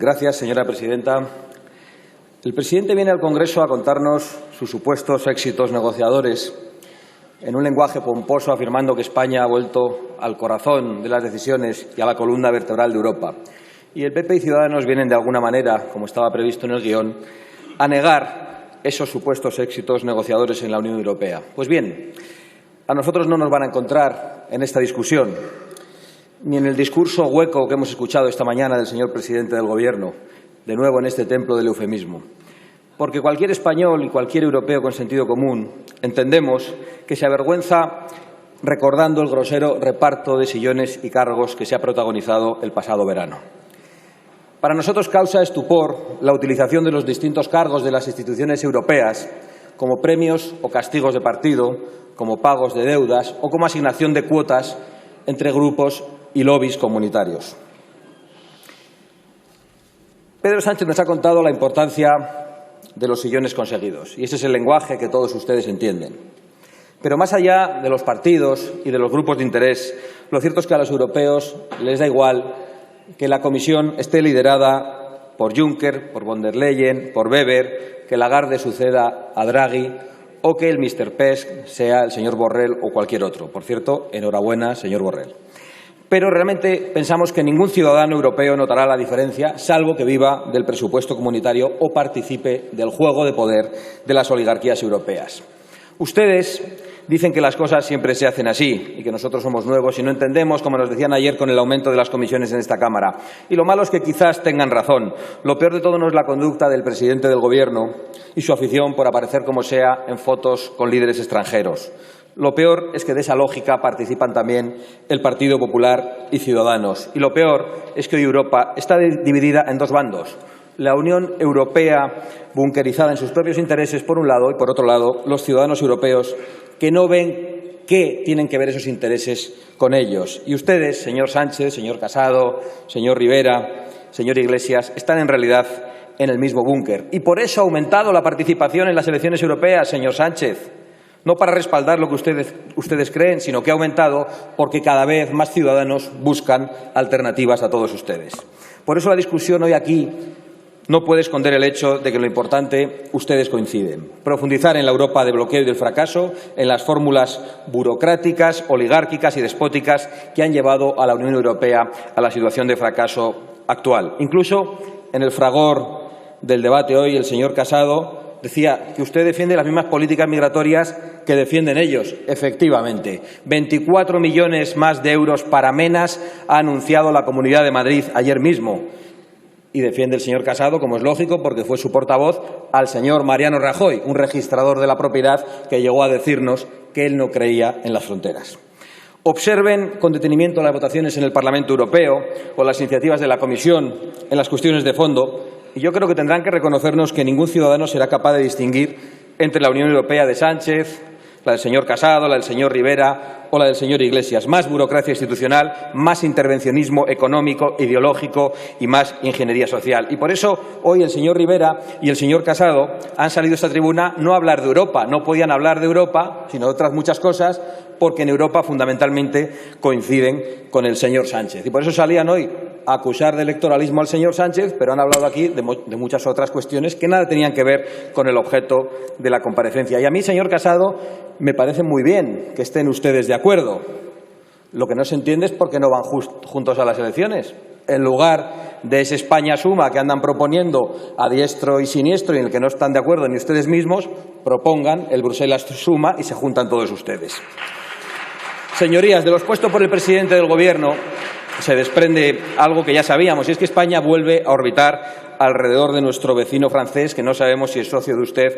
Gracias, señora presidenta. El presidente viene al Congreso a contarnos sus supuestos éxitos negociadores en un lenguaje pomposo, afirmando que España ha vuelto al corazón de las decisiones y a la columna vertebral de Europa. Y el PP y Ciudadanos vienen de alguna manera, como estaba previsto en el guión, a negar esos supuestos éxitos negociadores en la Unión Europea. Pues bien, a nosotros no nos van a encontrar en esta discusión, ni en el discurso hueco que hemos escuchado esta mañana del señor presidente del Gobierno, de nuevo en este templo del eufemismo. Porque cualquier español y cualquier europeo con sentido común entendemos que se avergüenza recordando el grosero reparto de sillones y cargos que se ha protagonizado el pasado verano. Para nosotros causa estupor la utilización de los distintos cargos de las instituciones europeas como premios o castigos de partido, como pagos de deudas o como asignación de cuotas entre grupos y lobbies comunitarios. Pedro Sánchez nos ha contado la importancia de los sillones conseguidos, y ese es el lenguaje que todos ustedes entienden. Pero más allá de los partidos y de los grupos de interés, lo cierto es que a los europeos les da igual que la Comisión esté liderada por Juncker, por von der Leyen, por Weber, que Lagarde suceda a Draghi o que el Mr. PESC sea el señor Borrell o cualquier otro. Por cierto, enhorabuena, señor Borrell. Pero realmente pensamos que ningún ciudadano europeo notará la diferencia, salvo que viva del presupuesto comunitario o participe del juego de poder de las oligarquías europeas. Ustedes dicen que las cosas siempre se hacen así y que nosotros somos nuevos y no entendemos, como nos decían ayer, con el aumento de las comisiones en esta Cámara. Y lo malo es que quizás tengan razón. Lo peor de todo no es la conducta del presidente del Gobierno y su afición por aparecer como sea en fotos con líderes extranjeros. Lo peor es que de esa lógica participan también el Partido Popular y Ciudadanos. Y lo peor es que hoy Europa está dividida en dos bandos. La Unión Europea bunkerizada en sus propios intereses, por un lado, y por otro lado, los ciudadanos europeos que no ven qué tienen que ver esos intereses con ellos. Y ustedes, señor Sánchez, señor Casado, señor Rivera, señor Iglesias, están en realidad en el mismo búnker. Y por eso ha aumentado la participación en las elecciones europeas, señor Sánchez. No para respaldar lo que ustedes creen, sino que ha aumentado porque cada vez más ciudadanos buscan alternativas a todos ustedes. Por eso la discusión hoy aquí no puede esconder el hecho de que en lo importante ustedes coinciden. Profundizar en la Europa de bloqueo y del fracaso, en las fórmulas burocráticas, oligárquicas y despóticas que han llevado a la Unión Europea a la situación de fracaso actual. Incluso en el fragor del debate hoy, el señor Casado decía que usted defiende las mismas políticas migratorias que defienden ellos. Efectivamente, 24 millones más de euros para Menas ha anunciado la Comunidad de Madrid ayer mismo. Y defiende el señor Casado, como es lógico, porque fue su portavoz, al señor Mariano Rajoy, un registrador de la propiedad que llegó a decirnos que él no creía en las fronteras. Observen con detenimiento las votaciones en el Parlamento Europeo o las iniciativas de la Comisión en las cuestiones de fondo. Y yo creo que tendrán que reconocernos que ningún ciudadano será capaz de distinguir entre la Unión Europea de Sánchez, la del señor Casado, la del señor Rivera o la del señor Iglesias. Más burocracia institucional, más intervencionismo económico, ideológico y más ingeniería social. Y por eso hoy el señor Rivera y el señor Casado han salido a esta tribuna no a hablar de Europa. No podían hablar de Europa, sino de otras muchas cosas, porque en Europa fundamentalmente coinciden con el señor Sánchez. Y por eso salían hoy a acusar de electoralismo al señor Sánchez, pero han hablado aquí de muchas otras cuestiones que nada tenían que ver con el objeto de la comparecencia. Y a mí, señor Casado, me parece muy bien que estén ustedes de acuerdo. Lo que no se entiende es por qué no van juntos a las elecciones. En lugar de ese España suma que andan proponiendo a diestro y siniestro y en el que no están de acuerdo ni ustedes mismos, propongan el Bruselas suma y se juntan todos ustedes. Señorías, de lo expuesto por el presidente del Gobierno se desprende algo que ya sabíamos, y es que España vuelve a orbitar alrededor de nuestro vecino francés, que no sabemos si es socio de usted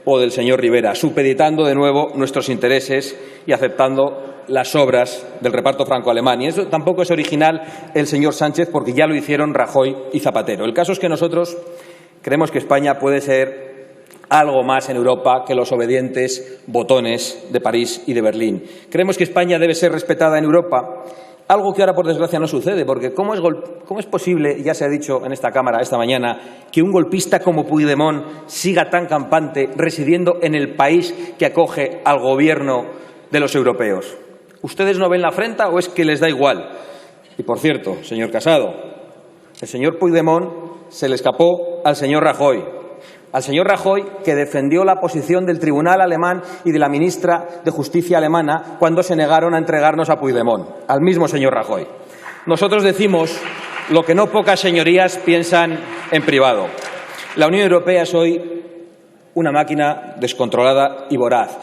o del señor Rivera, supeditando de nuevo nuestros intereses y aceptando las obras del reparto franco-alemán. Y eso tampoco es original el señor Sánchez, porque ya lo hicieron Rajoy y Zapatero. El caso es que nosotros creemos que España puede ser algo más en Europa que los obedientes botones de París y de Berlín. Creemos que España debe ser respetada en Europa, algo que ahora, por desgracia, no sucede, porque ¿cómo es posible, ya se ha dicho en esta Cámara esta mañana, que un golpista como Puigdemont siga tan campante residiendo en el país que acoge al gobierno de los europeos? ¿Ustedes no ven la afrenta o es que les da igual? Y, por cierto, señor Casado, el señor Puigdemont se le escapó al señor Rajoy. Al señor Rajoy, que defendió la posición del tribunal alemán y de la ministra de Justicia alemana cuando se negaron a entregarnos a Puigdemont. Al mismo señor Rajoy. Nosotros decimos lo que no pocas señorías piensan en privado. La Unión Europea es hoy una máquina descontrolada y voraz.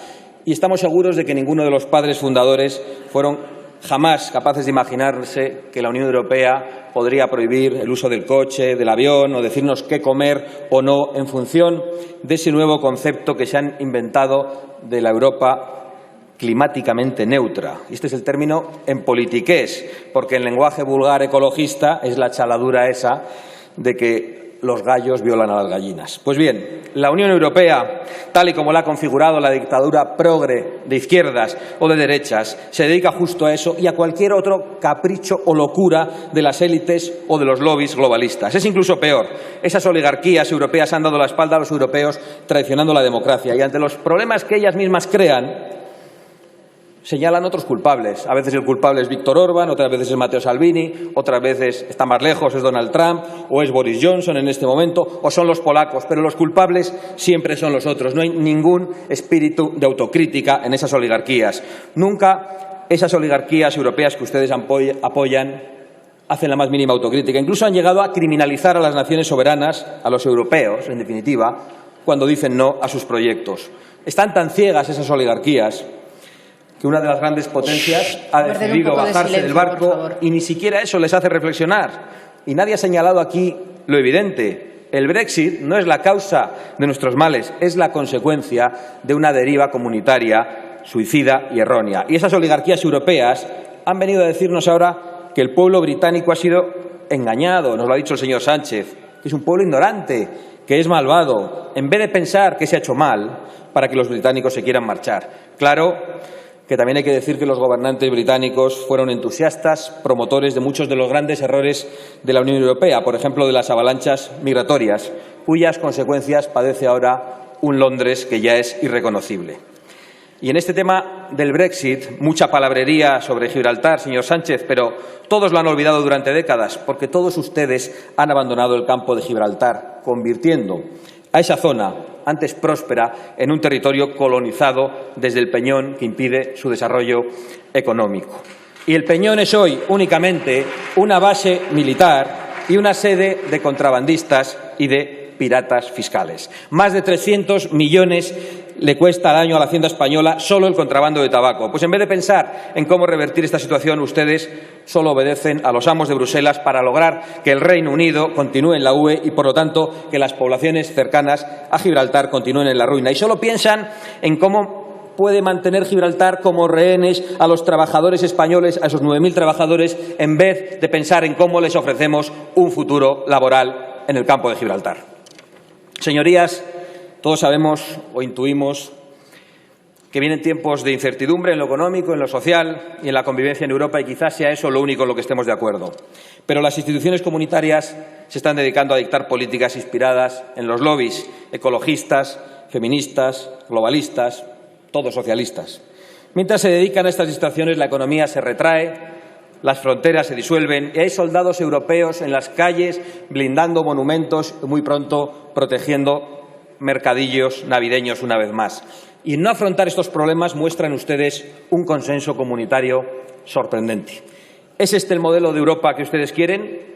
Y estamos seguros de que ninguno de los padres fundadores fueron jamás capaces de imaginarse que la Unión Europea podría prohibir el uso del coche, del avión o decirnos qué comer o no en función de ese nuevo concepto que se han inventado de la Europa climáticamente neutra. Este es el término en politiqués, porque en lenguaje vulgar ecologista es la chaladura esa de que los gallos violan a las gallinas. Pues bien, la Unión Europea, tal y como la ha configurado la dictadura progre de izquierdas o de derechas, se dedica justo a eso y a cualquier otro capricho o locura de las élites o de los lobbies globalistas. Es incluso peor. Esas oligarquías europeas han dado la espalda a los europeos, traicionando la democracia. Y ante los problemas que ellas mismas crean, señalan otros culpables. A veces el culpable es Víctor Orbán, otras veces es Matteo Salvini, otras veces, está más lejos, es Donald Trump, o es Boris Johnson en este momento, o son los polacos. Pero los culpables siempre son los otros. No hay ningún espíritu de autocrítica en esas oligarquías. Nunca esas oligarquías europeas que ustedes apoyan hacen la más mínima autocrítica. Incluso han llegado a criminalizar a las naciones soberanas, a los europeos, en definitiva, cuando dicen no a sus proyectos. Están tan ciegas esas oligarquías que una de las grandes potencias ha decidido bajarse del barco y ni siquiera eso les hace reflexionar. Y nadie ha señalado aquí lo evidente. El Brexit no es la causa de nuestros males, es la consecuencia de una deriva comunitaria suicida y errónea. Y esas oligarquías europeas han venido a decirnos ahora que el pueblo británico ha sido engañado, nos lo ha dicho el señor Sánchez, que es un pueblo ignorante, que es malvado, en vez de pensar que se ha hecho mal para que los británicos se quieran marchar. Claro que también hay que decir que los gobernantes británicos fueron entusiastas, promotores de muchos de los grandes errores de la Unión Europea, por ejemplo, de las avalanchas migratorias, cuyas consecuencias padece ahora un Londres que ya es irreconocible. Y en este tema del Brexit, mucha palabrería sobre Gibraltar, señor Sánchez, pero todos lo han olvidado durante décadas, porque todos ustedes han abandonado el campo de Gibraltar, convirtiendo a esa zona, antes próspera, en un territorio colonizado desde el Peñón que impide su desarrollo económico. Y el Peñón es hoy únicamente una base militar y una sede de contrabandistas y de piratas fiscales. Más de 300 millones le cuesta al año a la Hacienda española solo el contrabando de tabaco. Pues en vez de pensar en cómo revertir esta situación, ustedes solo obedecen a los amos de Bruselas para lograr que el Reino Unido continúe en la UE y, por lo tanto, que las poblaciones cercanas a Gibraltar continúen en la ruina. Y solo piensan en cómo puede mantener Gibraltar como rehenes a los trabajadores españoles, a esos 9.000 trabajadores, en vez de pensar en cómo les ofrecemos un futuro laboral en el campo de Gibraltar. Señorías, todos sabemos o intuimos que vienen tiempos de incertidumbre en lo económico, en lo social y en la convivencia en Europa, y quizás sea eso lo único en lo que estemos de acuerdo. Pero las instituciones comunitarias se están dedicando a dictar políticas inspiradas en los lobbies ecologistas, feministas, globalistas, todos socialistas. Mientras se dedican a estas distracciones, la economía se retrae, las fronteras se disuelven y hay soldados europeos en las calles blindando monumentos y muy pronto protegiendo mercadillos navideños una vez más. Y en no afrontar estos problemas muestran ustedes un consenso comunitario sorprendente. ¿Es este el modelo de Europa que ustedes quieren?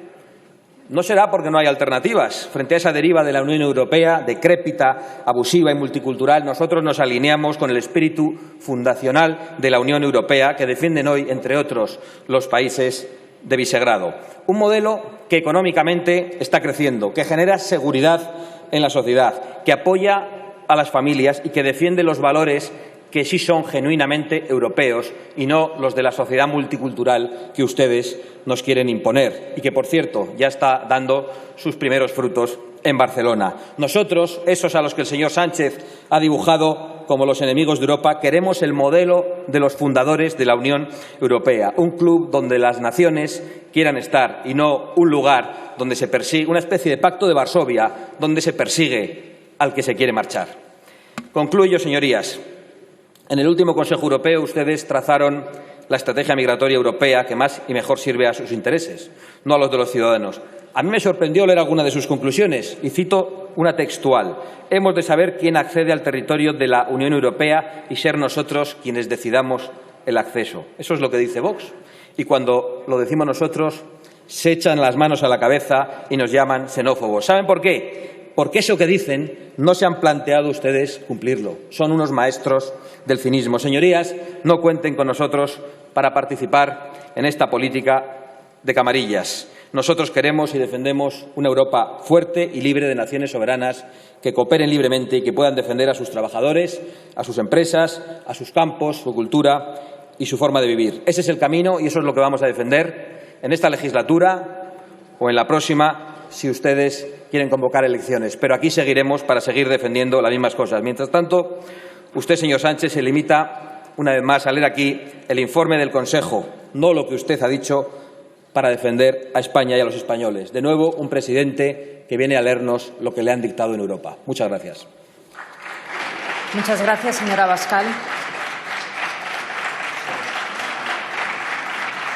No será porque no hay alternativas. Frente a esa deriva de la Unión Europea, decrépita, abusiva y multicultural, nosotros nos alineamos con el espíritu fundacional de la Unión Europea que defienden hoy, entre otros, los países de Visegrado. Un modelo que económicamente está creciendo, que genera seguridad en la sociedad, que apoya a las familias y que defiende los valores que sí son genuinamente europeos y no los de la sociedad multicultural que ustedes nos quieren imponer y que, por cierto, ya está dando sus primeros frutos en Barcelona. Nosotros, esos a los que el señor Sánchez ha dibujado como los enemigos de Europa, queremos el modelo de los fundadores de la Unión Europea, un club donde las naciones quieran estar y no un lugar donde se persigue, una especie de pacto de Varsovia, donde se persigue al que se quiere marchar. Concluyo, señorías. En el último Consejo Europeo ustedes trazaron la estrategia migratoria europea que más y mejor sirve a sus intereses, no a los de los ciudadanos. A mí me sorprendió leer alguna de sus conclusiones y cito una textual. Hemos de saber quién accede al territorio de la Unión Europea y ser nosotros quienes decidamos el acceso. Eso es lo que dice Vox. Y cuando lo decimos nosotros, se echan las manos a la cabeza y nos llaman xenófobos. ¿Saben por qué? Porque eso que dicen no se han planteado ustedes cumplirlo. Son unos maestros del cinismo. Señorías, no cuenten con nosotros para participar en esta política de camarillas. Nosotros queremos y defendemos una Europa fuerte y libre de naciones soberanas que cooperen libremente y que puedan defender a sus trabajadores, a sus empresas, a sus campos, su cultura y su forma de vivir. Ese es el camino y eso es lo que vamos a defender en esta legislatura o en la próxima, si ustedes quieren convocar elecciones. Pero aquí seguiremos para seguir defendiendo las mismas cosas. Mientras tanto, usted, señor Sánchez, se limita una vez más a leer aquí el informe del Consejo, no lo que usted ha dicho, para defender a España y a los españoles. De nuevo, un presidente que viene a leernos lo que le han dictado en Europa. Muchas gracias. Muchas gracias, señora Abascal.